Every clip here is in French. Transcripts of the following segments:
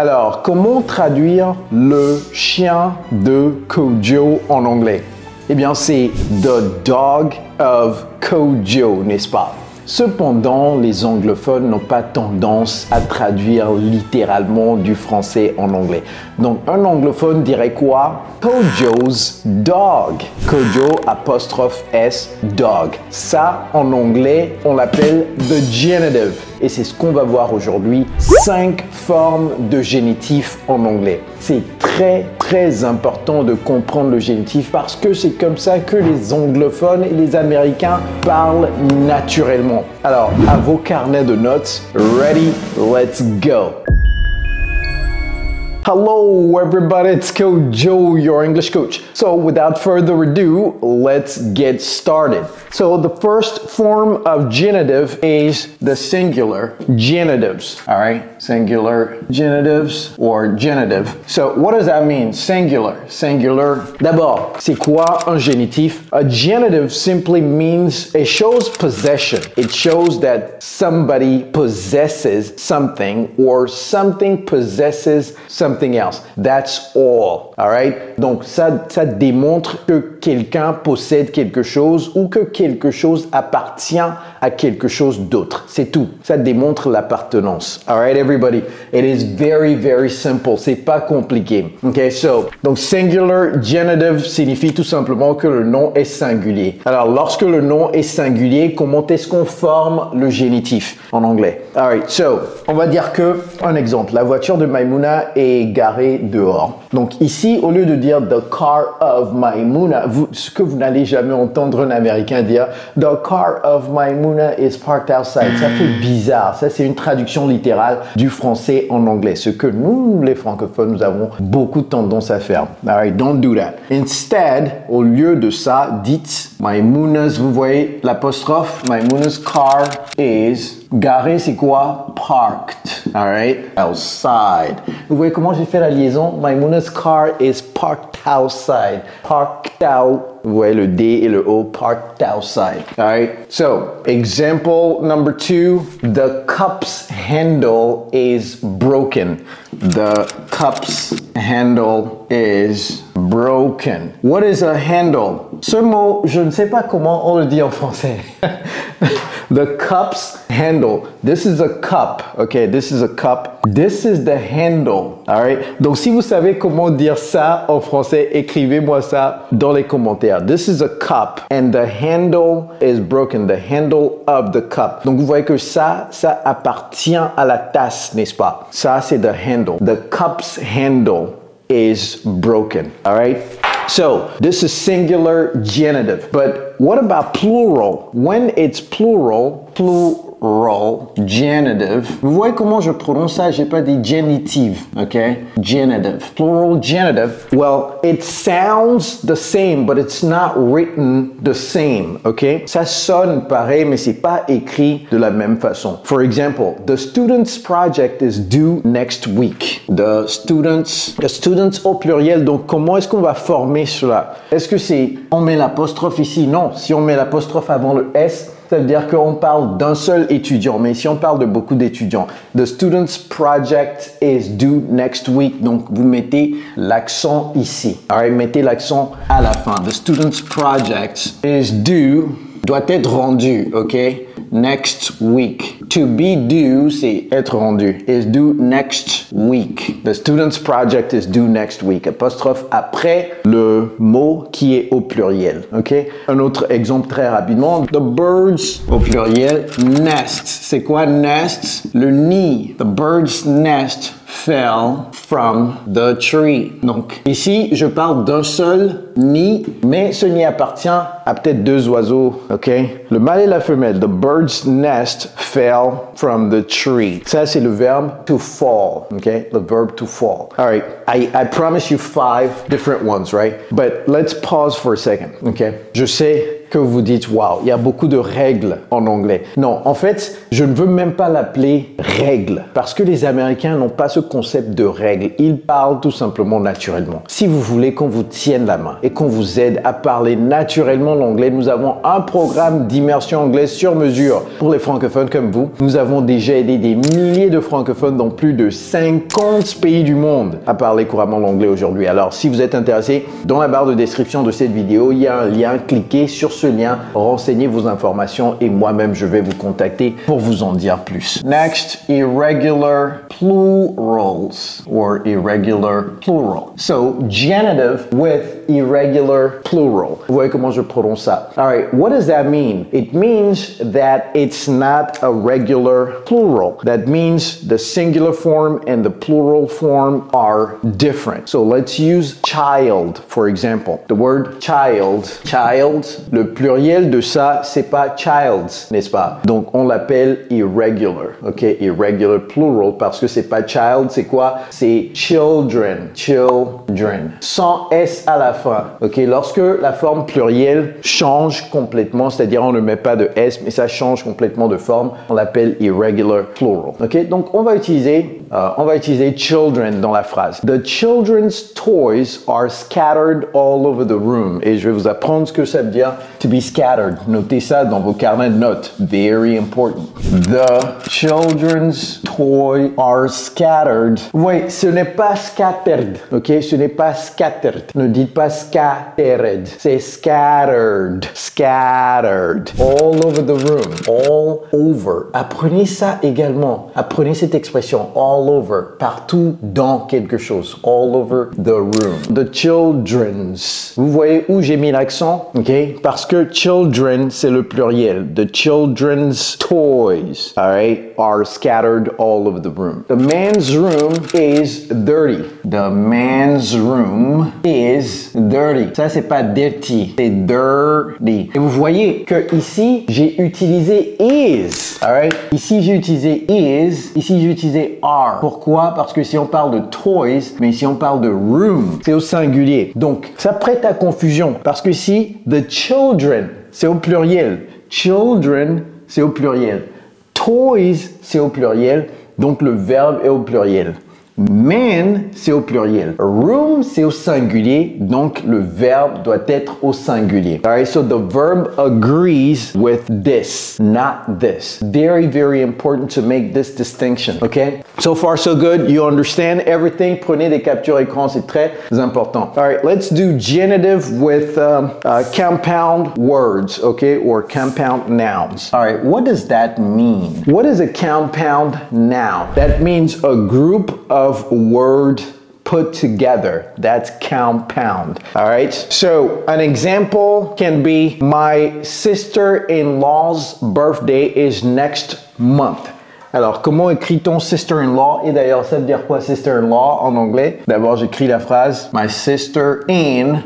Alors, comment traduire le chien de Kojo en anglais? Eh bien, c'est The Dog of Kojo, n'est-ce pas? Cependant, les anglophones n'ont pas tendance à traduire littéralement du français en anglais. Donc, un anglophone dirait quoi? Kojo's dog. Kojo apostrophe S, dog. Ça, en anglais, on l'appelle the genitive. Et c'est ce qu'on va voir aujourd'hui, 5 formes de génitif en anglais. C'est très important de comprendre le génitif parce que c'est comme ça que les anglophones et les américains parlent naturellement. Alors, à vos carnets de notes, ready, let's go! Hello everybody, it's Kojo, your English coach. So without further ado, let's get started. So the first form of genitive is the singular genitives, all right? Singular genitives or genitive. So what does that mean? Singular. D'abord, c'est quoi un génitif? A genitive simply means, it shows possession. It shows that somebody possesses something or something possesses something else. That's all right? Donc ça démontre que quelqu'un possède quelque chose ou que quelque chose appartient à quelque chose d'autre. C'est tout. Ça démontre l'appartenance. All right, everybody? It is very simple. C'est pas compliqué. Okay, so, donc singular genitive signifie tout simplement que le nom est singulier. Alors, lorsque le nom est singulier, comment est-ce qu'on forme le génitif en anglais? All right, so, on va dire que, un exemple, la voiture de Maimouna est garée dehors. Donc ici, au lieu de dire the car of Maimouna, ce que vous n'allez jamais entendre un Américain dire, the car of Maimouna is parked outside. Ça fait bizarre. Ça, c'est une traduction littérale du français en anglais. Ce que nous, les francophones, nous avons beaucoup de tendance à faire. Alright, don't do that. Instead, au lieu de ça, dites Maimouna's, vous voyez l'apostrophe, Maimouna's car is garé, c'est quoi? Parked. Alright? Outside. Vous voyez comment j'ai fait la liaison? Maimouna's car is parked outside. Parked out. Vous voyez le D et le O. Parked outside. Alright? So, example number 2. The cup's handle is broken. The cup's handle is broken. What is a handle? Ce mot, je ne sais pas comment on le dit en français. The cup's handle. This is a cup. Okay, this is a cup. This is the handle. All right. Donc, si vous savez comment dire ça en français, écrivez-moi ça dans les commentaires. This is a cup and the handle is broken. The handle of the cup. Donc, vous voyez que ça appartient à la tasse, n'est-ce pas? Ça, c'est the handle. The cup's handle is broken. All right. So, this is singular genitive. But what about plural? When it's plural genitive. Vous voyez comment je prononce ça? J'ai pas dit genitive, okay? Genitive. Plural genitive. Well, it sounds the same, but it's not written the same, okay? Ça sonne pareil, mais c'est pas écrit de la même façon. For example, the students project is due next week. The students au pluriel. Donc, comment est-ce qu'on va former cela? Est-ce que c'est, on met l'apostrophe ici? Non. Si on met l'apostrophe avant le S, ça veut dire qu'on parle d'un seul étudiant, mais si on parle de beaucoup d'étudiants, the student's project is due next week. Donc, vous mettez l'accent ici. Alright, mettez l'accent à la fin. The student's project is due, doit être rendu, ok? Next week. To be due, c'est être rendu. Is due next week. The student's project is due next week. Apostrophe après le mot qui est au pluriel. Ok? Un autre exemple très rapidement. The birds, au pluriel, nest. C'est quoi nest? Le nid. The bird's nest fell from the tree. Donc, ici, je parle d'un seul nid, mais ce nid appartient à peut-être 2 oiseaux, ok? Le mâle et la femelle. The bird's nest fell from the tree. Ça, c'est le verbe to fall, ok? The verb to fall. All right, I promise you 5 different ones, right? But let's pause for a second, ok? Je sais, que vous dites, waouh, il y a beaucoup de règles en anglais. Non, en fait, je ne veux même pas l'appeler règle parce que les Américains n'ont pas ce concept de règle. Ils parlent tout simplement naturellement. Si vous voulez qu'on vous tienne la main et qu'on vous aide à parler naturellement l'anglais, nous avons un programme d'immersion anglaise sur mesure pour les francophones comme vous. Nous avons déjà aidé des milliers de francophones dans plus de 50 pays du monde à parler couramment l'anglais aujourd'hui. Alors, si vous êtes intéressé, dans la barre de description de cette vidéo, il y a un lien. Cliquez sur ce lien, renseignez vos informations et moi-même, je vais vous contacter pour vous en dire plus. Next, irregular plurals or irregular plural. So, genitive with irregular plural. Vous voyez comment je prononce ça? All right, what does that mean? It means that it's not a regular plural. That means the singular form and the plural form are different. So let's use child, for example. The word child, le pluriel de ça, c'est pas childs, n'est-ce pas? Donc on l'appelle irregular, ok? Irregular plural parce que c'est pas child, c'est quoi? C'est children, children. Sans S à la fin, ok? Lorsque la forme plurielle change complètement, c'est-à-dire on ne met pas de S, mais ça change complètement de forme, on l'appelle irregular plural, ok? Donc on va utiliser children dans la phrase. The children's toys are scattered all over the room. Et je vais vous apprendre ce que ça veut dire to be scattered. Notez ça dans vos carnets de notes. Very important. The children's toys are scattered. Oui, ce n'est pas scattered. Ok, ce n'est pas scattered. Ne dites pas scattered. C'est scattered. Scattered. All over the room. All over. Apprenez ça également. Apprenez cette expression. All over. Partout dans quelque chose. All over the room. The children's. Vous voyez où j'ai mis l'accent? Ok, parce que children, c'est le pluriel. The children's toys, all right, are scattered all over the room. The man's room is dirty. The man's room is dirty. Ça, c'est pas dirty, c'est dirty. Et vous voyez que ici, j'ai utilisé is, all right? Ici, j'ai utilisé is. Ici, j'ai utilisé are. Pourquoi? Parce que si on parle de toys, mais si on parle de room, c'est au singulier. Donc, ça prête à confusion parce que ici, the children, c'est au pluriel. Children, c'est au pluriel. Toys, c'est au pluriel. Donc, le verbe est au pluriel. Man, c'est au pluriel. Room, c'est au singulier. Donc, le verbe doit être au singulier. All right, so the verb agrees with this, not this. Very, very important to make this distinction. Okay? So far, so good. You understand everything. Prenez des captures écran, c'est très important. All right, let's do genitive with compound words, okay, or compound nouns. All right, what does that mean? What is a compound noun? That means a group of word put together. That's compound. All right. So an example can be my sister-in-law's birthday is next month. Alors, comment écrit-on sister-in-law? Et d'ailleurs, ça veut dire quoi sister-in-law en anglais? D'abord, j'écris la phrase my sister-in-law.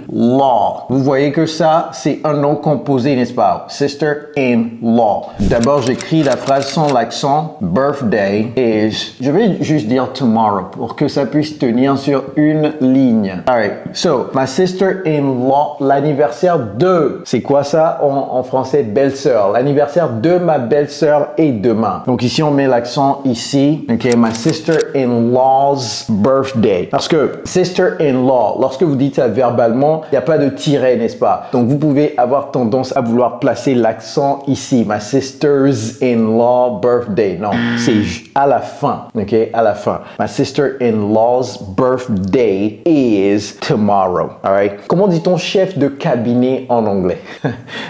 Vous voyez que ça, c'est un nom composé, n'est-ce pas? Sister-in-law. D'abord, j'écris la phrase sans l'accent. Birthday is, je vais juste dire tomorrow pour que ça puisse tenir sur une ligne. Alright, so, my sister-in-law, l'anniversaire de, c'est quoi ça en français? Belle-sœur. L'anniversaire de ma belle-sœur est demain. Donc ici, on met l'accent ici, ok, my sister-in-law's birthday. Parce que sister-in-law, lorsque vous dites ça verbalement, il n'y a pas de tiret, n'est-ce pas? Donc vous pouvez avoir tendance à vouloir placer l'accent ici, my sister's-in-law birthday. Non, c'est à la fin, ok, à la fin. My sister-in-law's birthday is tomorrow. Alright? Comment dit-on chef de cabinet en anglais?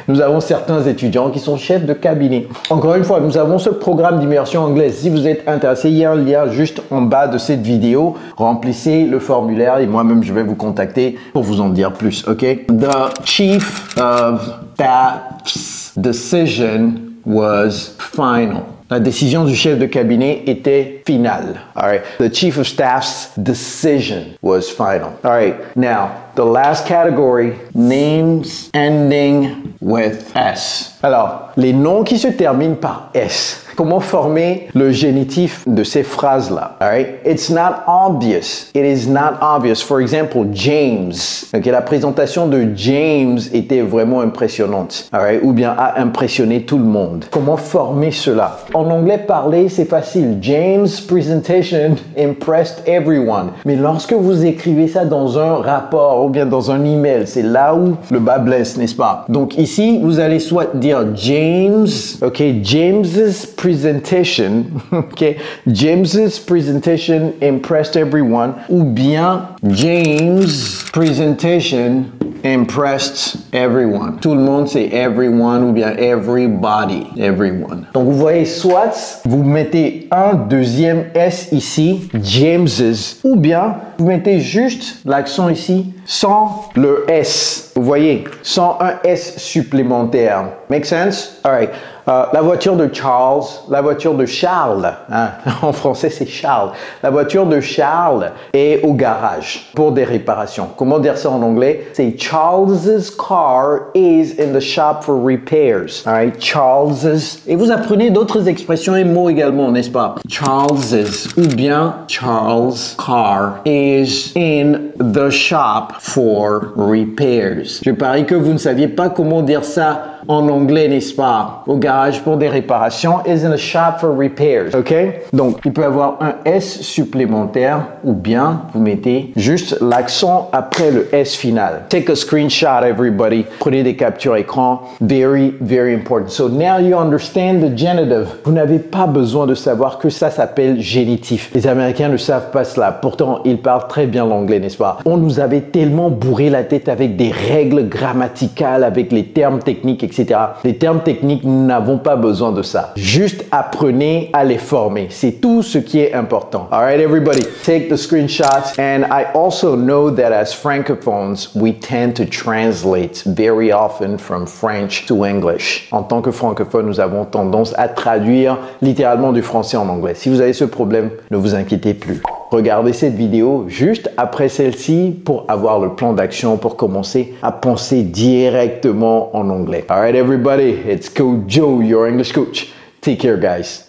Nous avons certains étudiants qui sont chefs de cabinet. Encore une fois, nous avons ce programme d'immersion anglaise. Si vous êtes intéressé, il y a un lien juste en bas de cette vidéo. Remplissez le formulaire et moi-même, je vais vous contacter pour vous en dire plus, ok? The chief of staff's decision was final. La décision du chef de cabinet était finale. All right. The chief of staff's decision was final. All right. Now, the last category, names ending with S. Alors, les noms qui se terminent par S. Comment former le génitif de ces phrases-là? All right? It's not obvious. It is not obvious. For example, James. Okay, la présentation de James était vraiment impressionnante. All right? Ou bien a impressionné tout le monde. Comment former cela? En anglais parlé, c'est facile. James' presentation impressed everyone. Mais lorsque vous écrivez ça dans un rapport ou bien dans un email, c'est là où le bas blesse, n'est-ce pas? Donc ici, vous allez soit dire James, ok, James's presentation, okay, James's presentation impressed everyone, ou bien James' presentation impressed everyone. Tout le monde, c'est everyone ou bien everybody, everyone. Donc, vous voyez, soit vous mettez un deuxième S ici, James's, ou bien vous mettez juste l'accent ici sans le S. Vous voyez, sans un S supplémentaire. Make sense? All right. La voiture de Charles, la voiture de Charles, hein? En français c'est Charles. La voiture de Charles est au garage pour des réparations. Comment dire ça en anglais? C'est Charles's car is in the shop for repairs. All right, Charles's. Et vous apprenez d'autres expressions et mots également, n'est-ce pas? Charles's ou bien Charles' car is in the shop for repairs. Je parie que vous ne saviez pas comment dire ça en anglais, n'est-ce pas? Au garage pour des réparations is in a shop for repairs. OK? Donc, il peut avoir un S supplémentaire ou bien vous mettez juste l'accent après le S final. Take a screenshot, everybody. Prenez des captures écran. Very, very important. So now you understand the genitive. Vous n'avez pas besoin de savoir que ça s'appelle génitif. Les Américains ne savent pas cela. Pourtant, ils parlent très bien l'anglais, n'est-ce pas? On nous avait tellement bourré la tête avec des règles grammaticales, avec les termes techniques, etc. Les termes techniques, nous n'avons pas besoin de ça. Juste apprenez à les former. C'est tout ce qui est important. All right, everybody, take the screenshots. And I also know that as francophones, we tend to translate very often from French to English. En tant que francophones, nous avons tendance à traduire littéralement du français en anglais. Si vous avez ce problème, ne vous inquiétez plus. Regardez cette vidéo juste après celle-ci pour avoir le plan d'action pour commencer à penser directement en anglais. All right, everybody, it's Coach Joe, your English coach. Take care, guys.